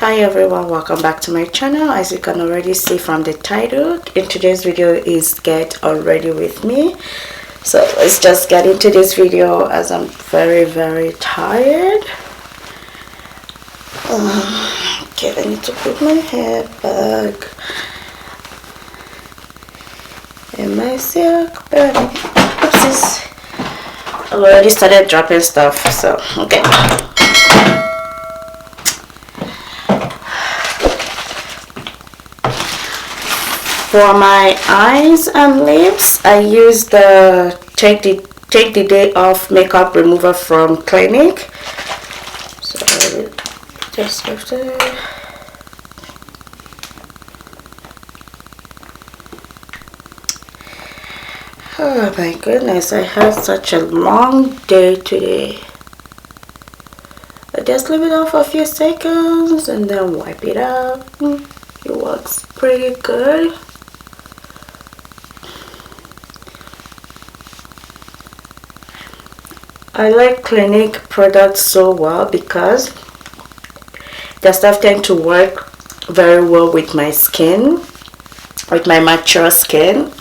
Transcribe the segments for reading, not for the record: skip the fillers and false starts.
Hi everyone, welcome back to my channel. As you can already see from the title, in today's video is Get Already with me. So let's just get into this video as I'm very tired. Okay, I need to put my hair back in my silk bag. Oopsies. I've already started dropping stuff, so okay. For my eyes and lips, I use the Take the Day Off makeup remover from Clinique. So I will just lift it. Oh my goodness, I had such a long day today. I just leave it on for a few seconds and then wipe it out. It works pretty good. I like Clinique products so well because their stuff tend to work very well with my skin, with my mature skin.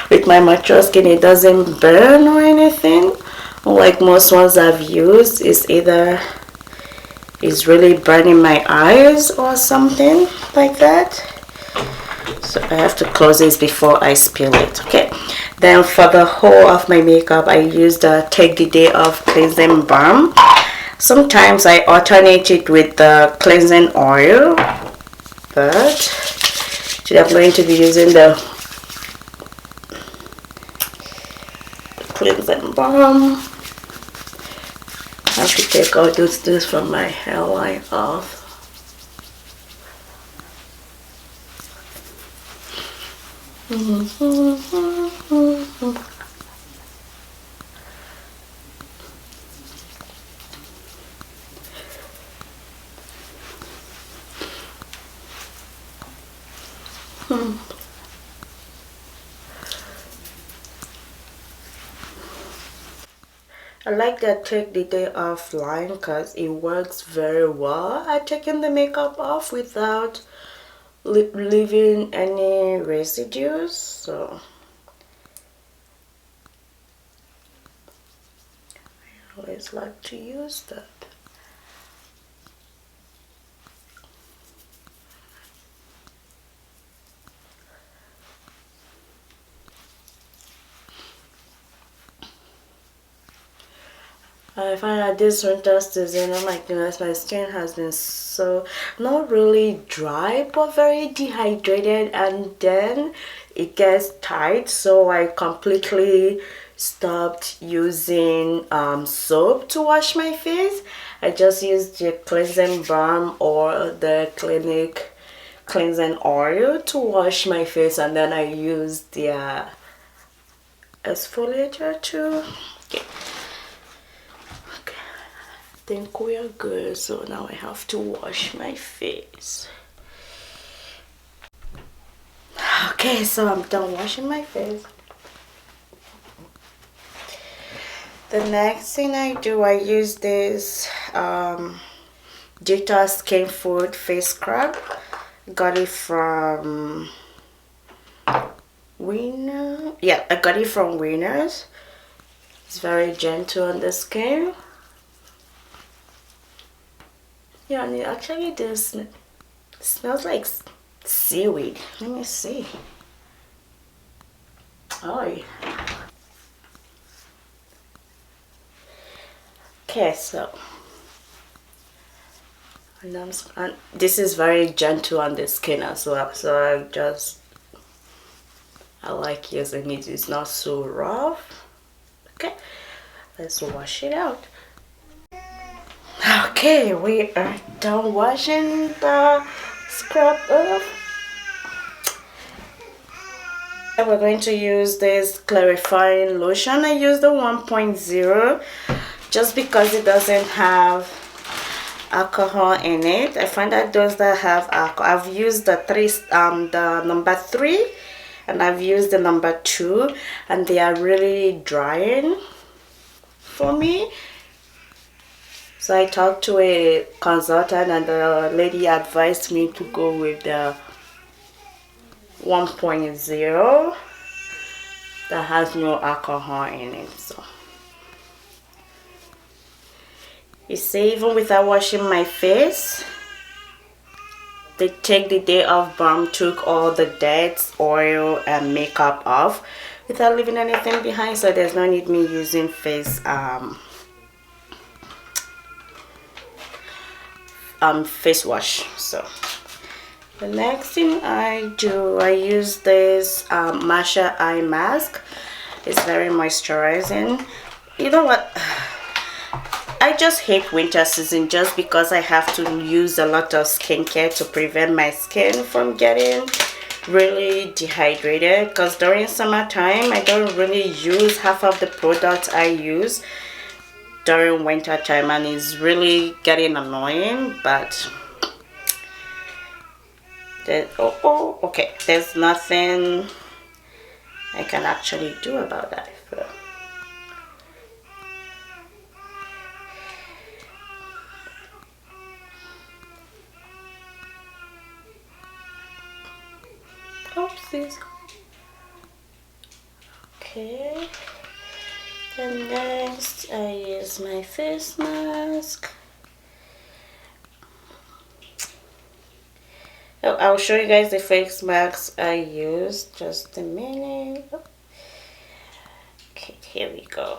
With my mature skin, it doesn't burn or anything. Unlike most ones I've used, it's really burning my eyes or something like that. So I have to close this before I spill it. Okay. Then for the whole of my makeup, I use the Take the Day Off cleansing balm. Sometimes I alternate it with the cleansing oil, but today I'm going to be using the cleansing balm. I have to take all those things from my hairline off. I like that Take the Day Off line because it works very well at taking the makeup off without leaving any residues. So I always like to use that. I find that this winter season, oh my goodness, my skin has been so not really dry but very dehydrated, and then it gets tight, so I completely stopped using soap to wash my face. I just use the cleansing balm or the Clinique cleansing oil to wash my face, and then I use the exfoliator too. Okay. I think we are good, so now I have to wash my face. Okay, so I'm done washing my face. The next thing I do, I use this D.E.T.O.X Skinfood face scrub. Got it from Winner. Yeah, I got it from Winners. It's very gentle on the skin. Yeah, and it actually does smells like seaweed. Let me see. Oh yeah. Okay, so and this is very gentle on the skin as well, so I like using it. It's not so rough. Okay, let's wash it out. Okay, we are done washing the scrub off. And we're going to use this clarifying lotion. I use the 1.0 just because it doesn't have alcohol in it. I find that those that have alcohol, I've used the number 3 and I've used the number 2, and they are really drying for me. So I talked to a consultant and the lady advised me to go with the 1.0 that has no alcohol in it. So you see, even without washing my face, they take the day off balm took all the dirt, oil and makeup off without leaving anything behind, so there's no need me using face face wash. So the next thing I do, I use this Matcha eye mask. It's very moisturizing. You know what, I just hate winter season just because I have to use a lot of skincare to prevent my skin from getting really dehydrated, because during summertime I don't really use half of the products I use during winter time, and it's really getting annoying. But okay, there's nothing I can actually do about that. Oopsies. Okay, and next I use my face mask. Oh, I'll show you guys the face mask I use. Just a minute. Okay, here we go.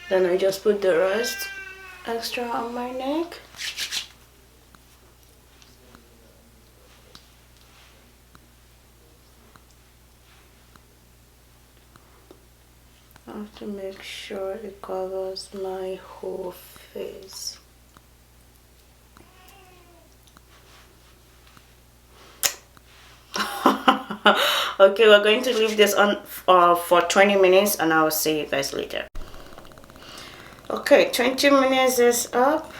Then I just put the rest extra on my neck. I have to make sure it covers my whole face. Okay, we're going to leave this on for 20 minutes and I'll see you guys later. Okay, 20 minutes is up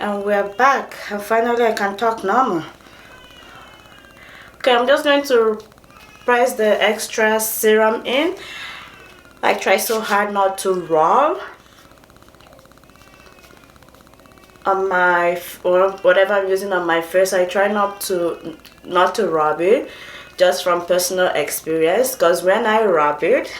and we're back, and finally I can talk normal. Okay, I'm just going to press the extra serum in. I try so hard not to rub on my, or whatever I'm using on my face. I try not to rub it, just from personal experience, because when I rub it,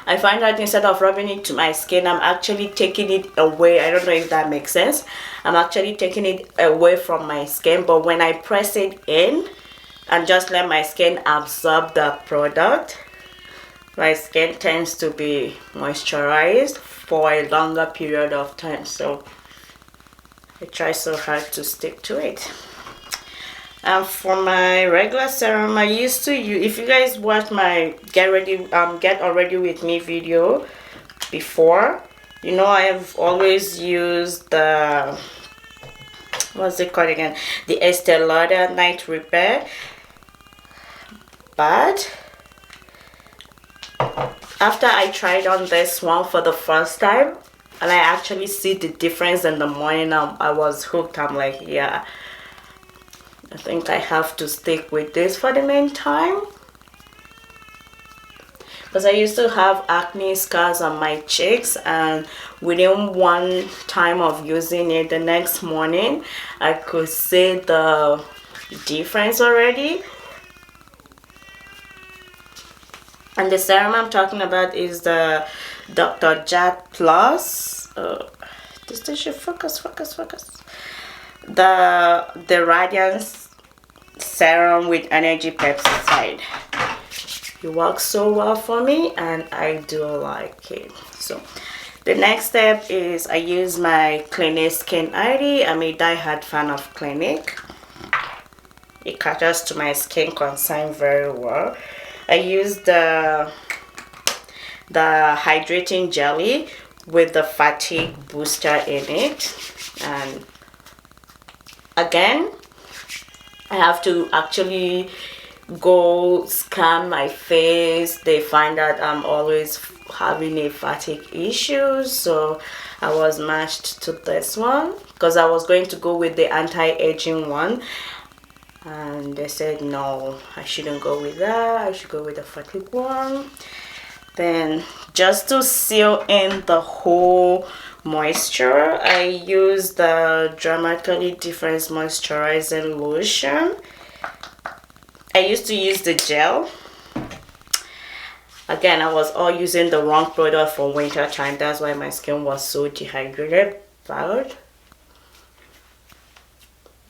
I find that instead of rubbing it to my skin, I'm actually taking it away. I don't know if that makes sense. I'm actually taking it away from my skin, but when I press it in and just let my skin absorb the product, my skin tends to be moisturized for a longer period of time. So I try so hard to stick to it. And for my regular serum, I used to use, if you guys watch my get already with me video before, you know I have always used the, what's it called again, the Estee Lauder Night Repair. But after I tried on this one for the first time and I actually see the difference in the morning, I was hooked. I'm like, yeah, I think I have to stick with this for the meantime, because I used to have acne scars on my cheeks, and within one time of using it, the next morning I could see the difference already. And the serum I'm talking about is the Dr. Jart Plus. This should focus. The Radiance serum with energy peptidin. It works so well for me and I do like it. So the next step is I use my Clinique Skin ID. I'm a die-hard fan of Clinique. It caters to my skin concern very well. I use the hydrating jelly with the fatigue booster in it, and again, I have to actually go scan my face. They find that I'm always having a fatigue issue, so I was matched to this one because I was going to go with the anti-aging one, and they said no, I shouldn't go with that, I should go with the fatigue one. Then just to seal in the whole moisture, I use the Dramatically Different Moisturizing Lotion. I used to use the gel. Again, I was all using the wrong product for winter time. That's why my skin was so dehydrated. But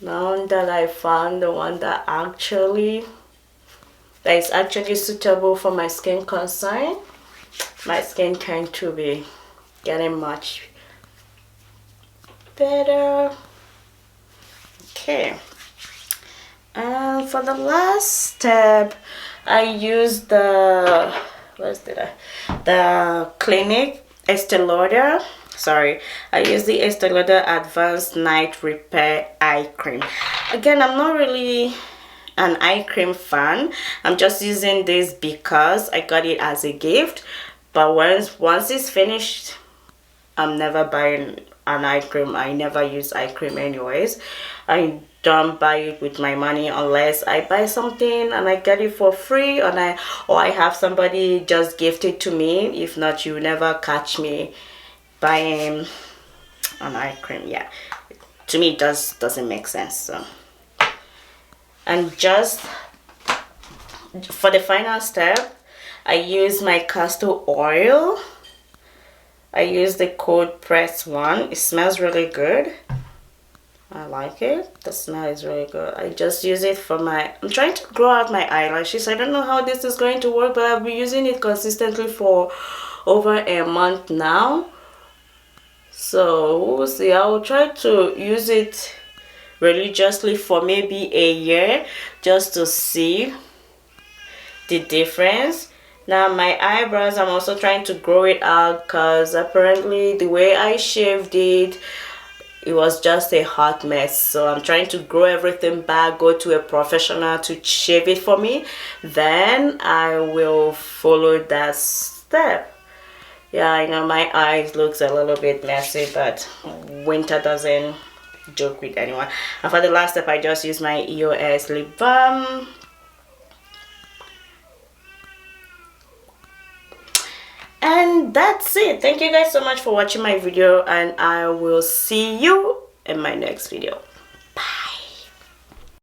now that I found the one that is actually suitable for my skin concern, my skin tends to be getting much better. Okay, and for the last step, I use the Clinique Lauder. Sorry, I use the Estee Lauder Advanced Night Repair Eye Cream. Again, I'm not really an eye cream fan. I'm just using this because I got it as a gift. But once it's finished, I'm never buying an eye cream. I never use eye cream anyways. I don't buy it with my money unless I buy something and I get it for free, or I have somebody just gift it to me. If not, you never catch me buying an eye cream. Yeah, to me it doesn't make sense. So, and just for the final step, I use my castor oil. I use the cold press one. It smells really good. I like it. The smell is really good. I just use it for I'm trying to grow out my eyelashes. I don't know how this is going to work, but I've been using it consistently for over a month now. So we'll see. I will try to use it religiously for maybe a year just to see the difference. Now my eyebrows, I'm also trying to grow it out because apparently the way I shaved it was just a hot mess. So I'm trying to grow everything back, go to a professional to shave it for me. Then I will follow that step. Yeah, I know my eyes looks a little bit messy, but winter doesn't joke with anyone. And for the last step, I just use my EOS lip balm. And that's it. Thank you guys so much for watching my video, and I will see you in my next video.